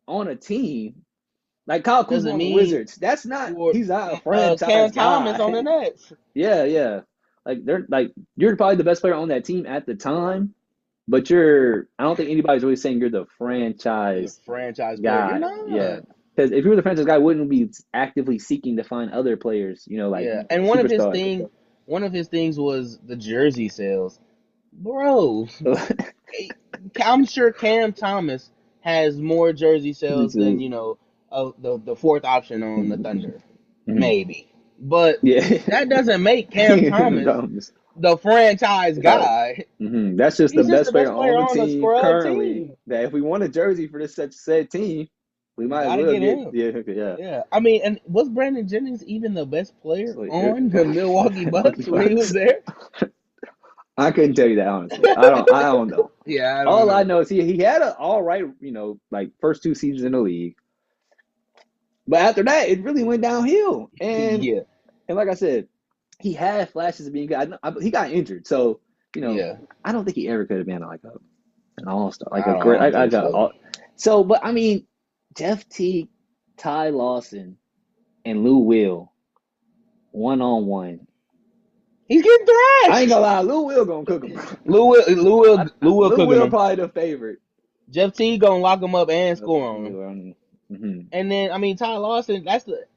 Speaker 1: on a team, like Kyle Kuzma
Speaker 2: doesn't
Speaker 1: on the
Speaker 2: mean
Speaker 1: Wizards, that's not
Speaker 2: for
Speaker 1: he's not a franchise
Speaker 2: Cam Thomas on
Speaker 1: guy.
Speaker 2: the Nets.
Speaker 1: Yeah, yeah. Like you're probably the best player on that team at the time, but I don't think anybody's really saying you're the
Speaker 2: The
Speaker 1: franchise
Speaker 2: franchise player. You're
Speaker 1: guy. Yeah.
Speaker 2: not.
Speaker 1: Because if you were the franchise guy, wouldn't be actively seeking to find other players, like
Speaker 2: Yeah, and
Speaker 1: superstars.
Speaker 2: one of his things was the jersey sales, bro. I'm sure Cam Thomas has more jersey sales than the fourth option on the Thunder, maybe. But
Speaker 1: Yeah.
Speaker 2: that doesn't make Cam Thomas the franchise guy.
Speaker 1: That's just the
Speaker 2: He's just
Speaker 1: best
Speaker 2: the
Speaker 1: player
Speaker 2: best
Speaker 1: on
Speaker 2: player
Speaker 1: the
Speaker 2: on the
Speaker 1: team
Speaker 2: scrub
Speaker 1: currently.
Speaker 2: team.
Speaker 1: That if we want a jersey for this such said team, we
Speaker 2: We
Speaker 1: might as
Speaker 2: gotta
Speaker 1: well
Speaker 2: get
Speaker 1: get
Speaker 2: him.
Speaker 1: yeah.
Speaker 2: Yeah, I mean, and was Brandon Jennings even the best player
Speaker 1: So,
Speaker 2: on the Milwaukee
Speaker 1: Milwaukee
Speaker 2: Bucks when he was
Speaker 1: Bucks.
Speaker 2: there?
Speaker 1: I couldn't tell you that honestly. I don't know.
Speaker 2: Yeah, I don't
Speaker 1: All I
Speaker 2: know.
Speaker 1: know is he had an all right, like first 2 seasons in the league. But after that, it really went downhill. And
Speaker 2: Yeah,
Speaker 1: and like I said, he had flashes of being good. He got injured, so
Speaker 2: yeah.
Speaker 1: I don't think he ever could have been like an all star, like
Speaker 2: I
Speaker 1: a
Speaker 2: don't,
Speaker 1: great,
Speaker 2: I don't
Speaker 1: like
Speaker 2: think
Speaker 1: a
Speaker 2: so.
Speaker 1: all. So, but I mean, Jeff Teague, Ty Lawson, and Lou Will, 1-on-1.
Speaker 2: He's getting
Speaker 1: I ain't
Speaker 2: thrashed.
Speaker 1: gonna lie, Lou Will gonna cook him, bro.
Speaker 2: Lou Will
Speaker 1: Lou
Speaker 2: cooking
Speaker 1: Will
Speaker 2: him.
Speaker 1: probably the favorite.
Speaker 2: Jeff T gonna lock him up and score on him.
Speaker 1: Mm-hmm.
Speaker 2: And then I mean Ty Lawson,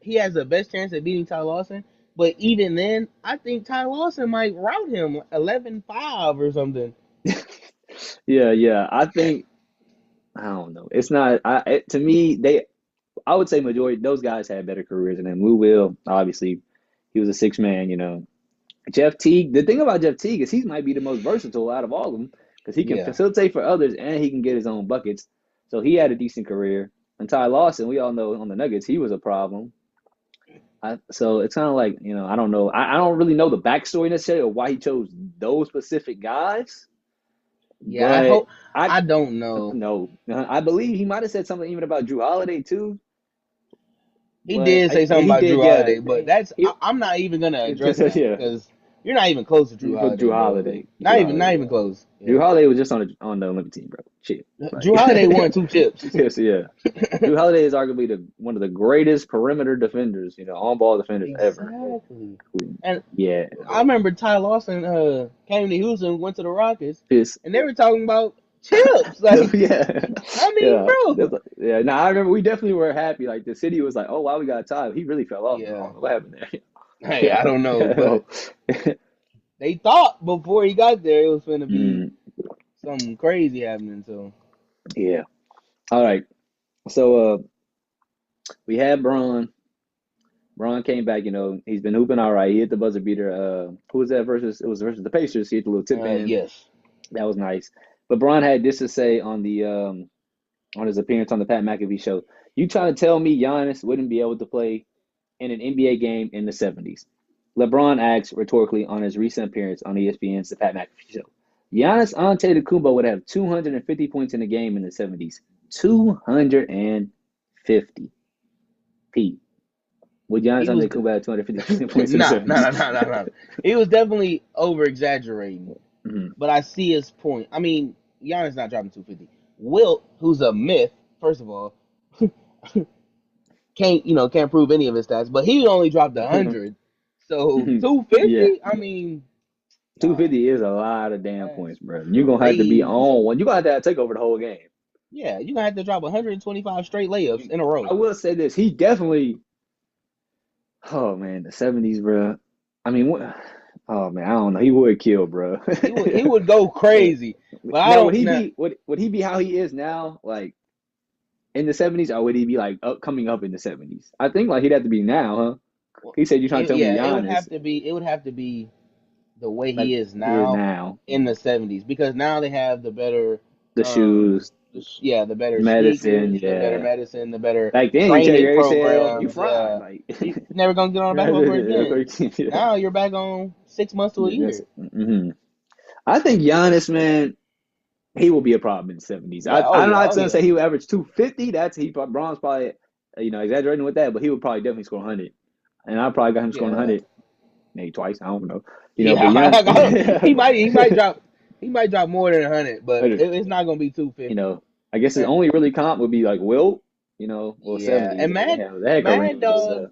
Speaker 2: he has the best chance at beating Ty Lawson. But even then, I think Ty Lawson might rout him 11-5 or something.
Speaker 1: Yeah. I don't know. It's not. To me, I would say majority those guys had better careers than him. Lou Will, obviously, he was a six man. Jeff Teague. The thing about Jeff Teague is he might be the most versatile out of all of them because he can
Speaker 2: Yeah.
Speaker 1: facilitate for others and he can get his own buckets. So he had a decent career. And Ty Lawson, we all know on the Nuggets, he was a problem. So it's kind of like I don't know. I don't really know the backstory necessarily of why he chose those specific guys.
Speaker 2: Yeah, I
Speaker 1: But
Speaker 2: hope
Speaker 1: I
Speaker 2: I don't know.
Speaker 1: no, I believe he might have said something even about Drew Holiday too.
Speaker 2: He
Speaker 1: But
Speaker 2: did say something
Speaker 1: he
Speaker 2: about
Speaker 1: did,
Speaker 2: Drew
Speaker 1: yeah.
Speaker 2: Holiday, but
Speaker 1: He,
Speaker 2: I'm not even gonna address that
Speaker 1: yeah,
Speaker 2: because you're not even close to Drew
Speaker 1: for
Speaker 2: Holiday,
Speaker 1: Drew
Speaker 2: bro.
Speaker 1: Holiday. Drew
Speaker 2: Not
Speaker 1: Holiday.
Speaker 2: even close.
Speaker 1: Drew
Speaker 2: Yeah.
Speaker 1: Holiday was just on the Olympic team, bro. Shit, like
Speaker 2: Drew Holiday won 2 chips.
Speaker 1: yes, yeah. Drew Holiday is arguably one of the greatest perimeter defenders, on ball defenders ever.
Speaker 2: Exactly. And
Speaker 1: Yeah,
Speaker 2: I remember Ty Lawson came to Houston, went to the Rockets,
Speaker 1: it's
Speaker 2: and they were talking about chips. Like,
Speaker 1: yeah,
Speaker 2: I mean,
Speaker 1: yeah.
Speaker 2: bro.
Speaker 1: Yeah. Now I remember we definitely were happy. Like the city was like, "Oh wow, we got a tie." He really fell off. I
Speaker 2: Yeah.
Speaker 1: don't know what happened there.
Speaker 2: Hey, I
Speaker 1: Yeah,
Speaker 2: don't know, but
Speaker 1: yeah.
Speaker 2: they thought before he got there it was going to be
Speaker 1: Mm,
Speaker 2: something crazy happening. So,
Speaker 1: yeah. All right. So we had Braun. Braun came back. He's been hooping all right. He hit the buzzer beater. Who was that versus? It was versus the Pacers. He hit the little tip in.
Speaker 2: yes.
Speaker 1: That was nice. But Braun had this to say on his appearance on the Pat McAfee show. You trying to tell me Giannis wouldn't be able to play in an NBA game in the 70s? LeBron asked rhetorically on his recent appearance on ESPN's The Pat McAfee Show. Giannis Antetokounmpo would have 250 points in a game in the 70s. 250. Pete. Would Giannis
Speaker 2: He was
Speaker 1: Antetokounmpo have 250 points in the
Speaker 2: nah, nah,
Speaker 1: 70s?
Speaker 2: nah, nah, nah, nah. He was definitely over exaggerating,
Speaker 1: Mm-hmm.
Speaker 2: but I see his point. I mean, Giannis not dropping 250. Wilt, who's a myth, first of all, can't prove any of his stats, but he only dropped 100. So
Speaker 1: Yeah.
Speaker 2: 250. I mean,
Speaker 1: 250 is a lot of damn
Speaker 2: That's
Speaker 1: points, bro. You're gonna have to be
Speaker 2: crazy.
Speaker 1: on one. You're gonna have to take over the whole game.
Speaker 2: Yeah, you're gonna have to drop 125 straight layups in a row.
Speaker 1: I will say this: he definitely. Oh man, the 70s, bro. I mean, what? Oh man, I don't know. He would kill, bro.
Speaker 2: He would go crazy, but I
Speaker 1: Now, would
Speaker 2: don't
Speaker 1: he
Speaker 2: know.
Speaker 1: be would he be how he is now, like in the 70s, or would he be like coming up in the 70s? I think like he'd have to be now, huh? He said you're trying to tell me
Speaker 2: Yeah, it would
Speaker 1: Giannis
Speaker 2: have to be. It would have to be the way
Speaker 1: like
Speaker 2: he is
Speaker 1: he is
Speaker 2: now
Speaker 1: now.
Speaker 2: in the 70s because now they have the better,
Speaker 1: The shoes,
Speaker 2: the better
Speaker 1: medicine,
Speaker 2: sneakers, the better
Speaker 1: yeah.
Speaker 2: medicine, the better
Speaker 1: Back then, you check
Speaker 2: training
Speaker 1: your ACL, you
Speaker 2: programs.
Speaker 1: fried.
Speaker 2: Yeah,
Speaker 1: Like,
Speaker 2: you never gonna get on a basketball court again.
Speaker 1: yeah.
Speaker 2: Now you're back on 6 months to a year.
Speaker 1: Mhm. I think Giannis, man, he will be a problem in the 70s.
Speaker 2: Yeah. Oh
Speaker 1: I'm
Speaker 2: yeah.
Speaker 1: not
Speaker 2: Oh
Speaker 1: going to
Speaker 2: yeah.
Speaker 1: say he will average 250. Bron's probably, exaggerating with that, but he would probably definitely score 100. And I probably got him scoring
Speaker 2: Yeah.
Speaker 1: 100 maybe twice. I don't know. But
Speaker 2: Yeah. he might. He might
Speaker 1: Giannis,
Speaker 2: drop. He might drop more than 100, but it's not gonna be
Speaker 1: you
Speaker 2: 250.
Speaker 1: know, I guess his only really comp would be like Wilt, well,
Speaker 2: Yeah.
Speaker 1: 70s.
Speaker 2: And
Speaker 1: They had
Speaker 2: Mad
Speaker 1: Kareem.
Speaker 2: Dog,
Speaker 1: So,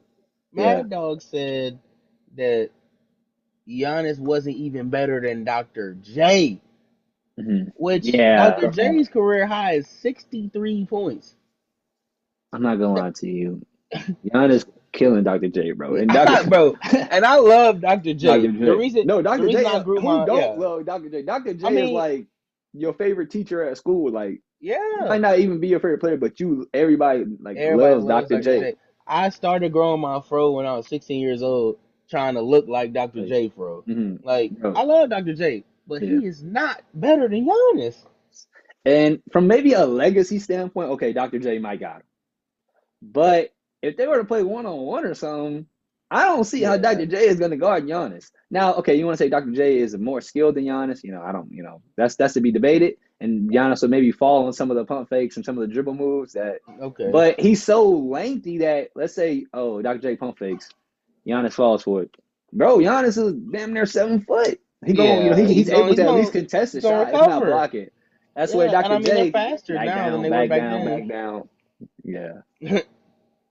Speaker 1: yeah.
Speaker 2: Mad Dog said that Giannis wasn't even better than Dr. J, which
Speaker 1: Yeah.
Speaker 2: Dr. J's career high is 63 points.
Speaker 1: I'm not going to lie to you. Giannis killing Dr. J, bro. And Dr.
Speaker 2: Bro, and I love Dr.
Speaker 1: Dr.
Speaker 2: J. The
Speaker 1: J.
Speaker 2: reason
Speaker 1: No,
Speaker 2: the
Speaker 1: Dr.
Speaker 2: reason
Speaker 1: J.
Speaker 2: I grew
Speaker 1: Who
Speaker 2: my
Speaker 1: don't love Dr. J? Dr.
Speaker 2: I
Speaker 1: J is
Speaker 2: mean,
Speaker 1: like your favorite teacher at school. Like,
Speaker 2: yeah.
Speaker 1: might not even be your favorite player, but everybody like
Speaker 2: Everybody
Speaker 1: loves
Speaker 2: loves
Speaker 1: Dr.
Speaker 2: Dr.
Speaker 1: J.
Speaker 2: J. I started growing my fro when I was 16 years old, trying to look like Dr.
Speaker 1: Like,
Speaker 2: J fro. Like,
Speaker 1: bro,
Speaker 2: I love Dr. J, but
Speaker 1: yeah.
Speaker 2: he is not better than Giannis.
Speaker 1: And from maybe a legacy standpoint, okay, Dr. J might got him. But if they were to play one on one or something, I don't see how
Speaker 2: Yeah.
Speaker 1: Dr. J is going to guard Giannis. Now, okay, you want to say Dr. J is more skilled than Giannis? I don't. That's to be debated. And Giannis will maybe fall on some of the pump fakes and some of the dribble moves
Speaker 2: Okay.
Speaker 1: but he's so lengthy that let's say, oh, Dr. J pump fakes, Giannis falls for it. Bro, Giannis is damn near 7 foot.
Speaker 2: Yeah.
Speaker 1: He's able to at least contest the
Speaker 2: he's gonna
Speaker 1: shot if not
Speaker 2: recover.
Speaker 1: blocking. That's where
Speaker 2: Yeah, and
Speaker 1: Dr.
Speaker 2: I mean they're
Speaker 1: J
Speaker 2: faster
Speaker 1: back
Speaker 2: now than
Speaker 1: down,
Speaker 2: they were
Speaker 1: back
Speaker 2: back
Speaker 1: down,
Speaker 2: then.
Speaker 1: back down. Yeah.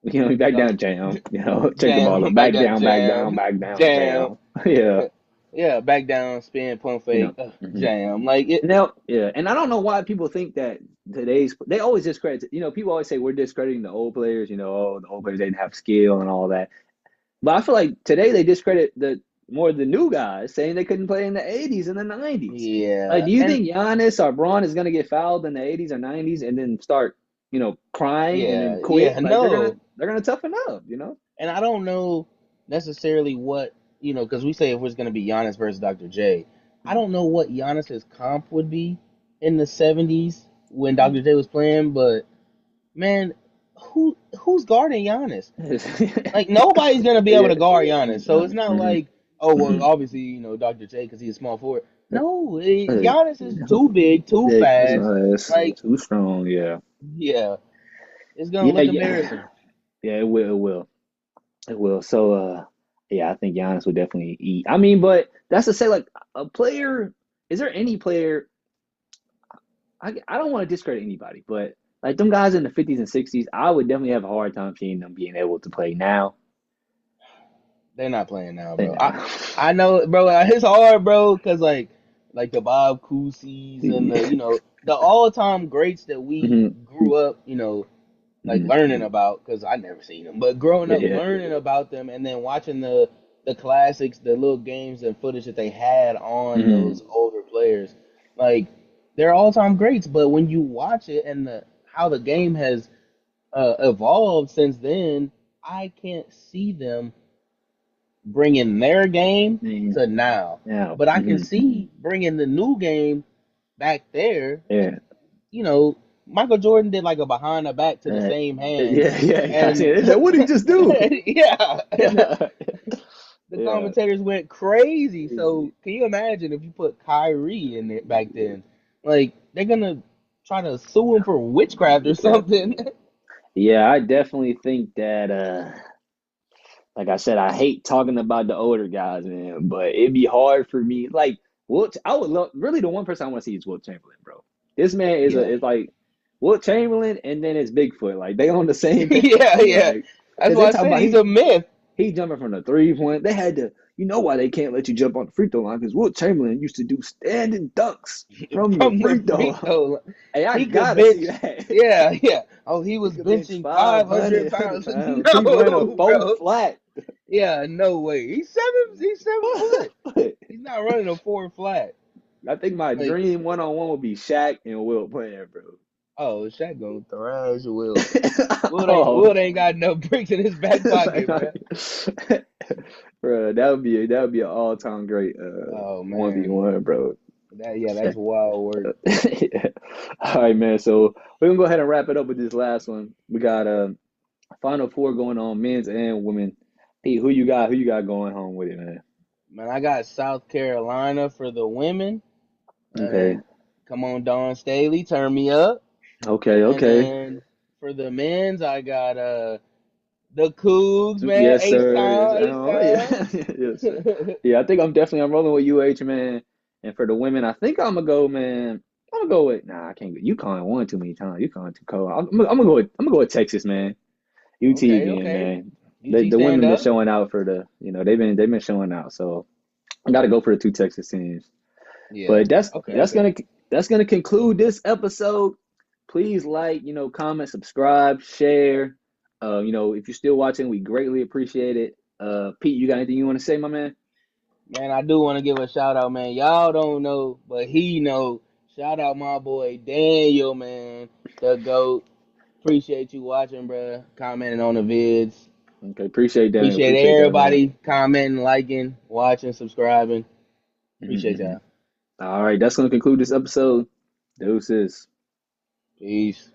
Speaker 1: Back
Speaker 2: Yep.
Speaker 1: down, jam. Check the ball
Speaker 2: Jam,
Speaker 1: up.
Speaker 2: back
Speaker 1: Back
Speaker 2: down,
Speaker 1: down, back down,
Speaker 2: jam,
Speaker 1: back down,
Speaker 2: jam.
Speaker 1: jam. Yeah.
Speaker 2: Yeah, back down, spin, pump fake,
Speaker 1: Mhm.
Speaker 2: jam. Like it.
Speaker 1: Now, yeah, and I don't know why people think that they always discredit. People always say we're discrediting the old players. Oh, the old players didn't have skill and all that. But I feel like today they discredit the new guys, saying they couldn't play in the 80s and the 90s. Like,
Speaker 2: Yeah,
Speaker 1: do you
Speaker 2: and
Speaker 1: think Giannis or Braun is gonna get fouled in the 80s or 90s and then start, crying and then
Speaker 2: yeah,
Speaker 1: quit? Like
Speaker 2: no.
Speaker 1: they're gonna toughen up,
Speaker 2: And I don't know necessarily what because we say if it's going to be Giannis versus Dr. J. I don't know what Giannis's comp would be in the 70s when Dr. J was playing, but man, who's guarding Giannis? Like nobody's gonna be able
Speaker 1: Yeah.
Speaker 2: to guard Giannis, so it's not
Speaker 1: Mhm.
Speaker 2: like oh well,
Speaker 1: Mhm.
Speaker 2: obviously Dr. J because he's a small forward. No, Giannis is too big, too
Speaker 1: Yeah,
Speaker 2: fast. Like
Speaker 1: too strong. Yeah.
Speaker 2: yeah, it's gonna
Speaker 1: Yeah,
Speaker 2: look
Speaker 1: yeah.
Speaker 2: embarrassing.
Speaker 1: Yeah, it will. It will. It will. So, yeah, I think Giannis would definitely eat. I mean, but that's to say, like, a player, is there any player? I don't want to discredit anybody, but like them guys in the 50s and 60s, I would definitely have a hard time seeing them being able to play now.
Speaker 2: They're not playing now,
Speaker 1: Play
Speaker 2: bro.
Speaker 1: now.
Speaker 2: I know, bro. It's hard, bro, because like the Bob Couseys and the all time greats that we
Speaker 1: Mhm.
Speaker 2: grew up, like
Speaker 1: Mhm.
Speaker 2: learning about because I never seen them, but growing
Speaker 1: Yeah,
Speaker 2: up
Speaker 1: yeah.
Speaker 2: learning about them and then watching the classics, the little games and footage that they had on
Speaker 1: Mhm.
Speaker 2: those older players, like they're all time greats. But when you watch it and how the game has evolved since then, I can't see them bringing their game
Speaker 1: Mhm.
Speaker 2: to now.
Speaker 1: Yeah.
Speaker 2: But I can
Speaker 1: Mhm.
Speaker 2: see bringing the new game back there.
Speaker 1: Yeah.
Speaker 2: Michael Jordan did like a behind the back to the
Speaker 1: Uh,
Speaker 2: same hand,
Speaker 1: yeah, yeah, yeah. I
Speaker 2: and
Speaker 1: see it. What did he just do?
Speaker 2: yeah, and
Speaker 1: Yeah.
Speaker 2: the
Speaker 1: Yeah.
Speaker 2: commentators went crazy.
Speaker 1: Crazy.
Speaker 2: So can you imagine if you put Kyrie in it back then? Like they're gonna try to sue him for witchcraft or something.
Speaker 1: Yeah, I definitely think that like I said, I hate talking about the older guys, man, but it'd be hard for me. Like, I would love really the one person I want to see is Wilt Chamberlain, bro. This man
Speaker 2: Yeah,
Speaker 1: is like Wilt Chamberlain, and then it's Bigfoot. Like they on the same page,
Speaker 2: yeah, yeah.
Speaker 1: like
Speaker 2: That's
Speaker 1: because
Speaker 2: why
Speaker 1: they
Speaker 2: I
Speaker 1: talking
Speaker 2: said
Speaker 1: about
Speaker 2: he's a myth.
Speaker 1: he jumping from the 3 point. They had to You know why they can't let you jump on the free throw line? Because Wilt Chamberlain used to do standing dunks from the
Speaker 2: From the
Speaker 1: free throw
Speaker 2: free
Speaker 1: line.
Speaker 2: throw line.
Speaker 1: Hey, I
Speaker 2: He could
Speaker 1: gotta
Speaker 2: bench.
Speaker 1: see that.
Speaker 2: Yeah, yeah. Oh, he
Speaker 1: He
Speaker 2: was
Speaker 1: could bench
Speaker 2: benching 500
Speaker 1: 500
Speaker 2: pounds.
Speaker 1: pounds. He run a
Speaker 2: No,
Speaker 1: four
Speaker 2: bro.
Speaker 1: flat.
Speaker 2: Yeah, no way. He's 7 foot. He's not running a 4 flat.
Speaker 1: I think my
Speaker 2: Like,
Speaker 1: dream one-on-one would be Shaq and Wilt playing, bro.
Speaker 2: oh, Shaq gonna thrash Will.
Speaker 1: Oh,
Speaker 2: Will ain't got no bricks in his back pocket, bro.
Speaker 1: bro, that would be an all-time great
Speaker 2: Oh man,
Speaker 1: 1v1, bro.
Speaker 2: that's wild work.
Speaker 1: Yeah. All right, man. So we're gonna go ahead and wrap it up with this last one. We got Final Four going on, men's and women. Hey, who you got? Who you got going home with it, man?
Speaker 2: Man, I got South Carolina for the women.
Speaker 1: Okay.
Speaker 2: And come on, Dawn Staley, turn me up.
Speaker 1: Okay.
Speaker 2: And
Speaker 1: Okay.
Speaker 2: then for the men's, I got the Cougs, man.
Speaker 1: Yes,
Speaker 2: Ace
Speaker 1: sir. Yes.
Speaker 2: Town, Ace
Speaker 1: Yeah.
Speaker 2: Town.
Speaker 1: Yes, sir. Yeah, I think I'm rolling with UH, man. And for the women, I think I'm gonna go, man. I'm gonna go with nah. I can't go. You calling one too many times. You calling too cold. I'm gonna go with Texas, man. UT
Speaker 2: Okay,
Speaker 1: again,
Speaker 2: okay.
Speaker 1: man.
Speaker 2: UT
Speaker 1: The
Speaker 2: stand
Speaker 1: women been
Speaker 2: up.
Speaker 1: showing out for they've been showing out. So I got to go for the two Texas teams.
Speaker 2: Yeah.
Speaker 1: But that's
Speaker 2: Okay,
Speaker 1: that's
Speaker 2: okay.
Speaker 1: gonna that's gonna conclude this episode. Please like, comment, subscribe, share. If you're still watching, we greatly appreciate it. Pete, you got anything you want to say, my man?
Speaker 2: Man, I do want to give a shout out, man. Y'all don't know, but he know. Shout out my boy Daniel, man. The GOAT. Appreciate you watching, bruh. Commenting on the vids.
Speaker 1: Okay, appreciate that.
Speaker 2: Appreciate
Speaker 1: Appreciate that, man.
Speaker 2: everybody commenting, liking, watching, subscribing. Appreciate
Speaker 1: Mm-hmm.
Speaker 2: y'all.
Speaker 1: All right, that's gonna conclude this episode. Deuces.
Speaker 2: Peace.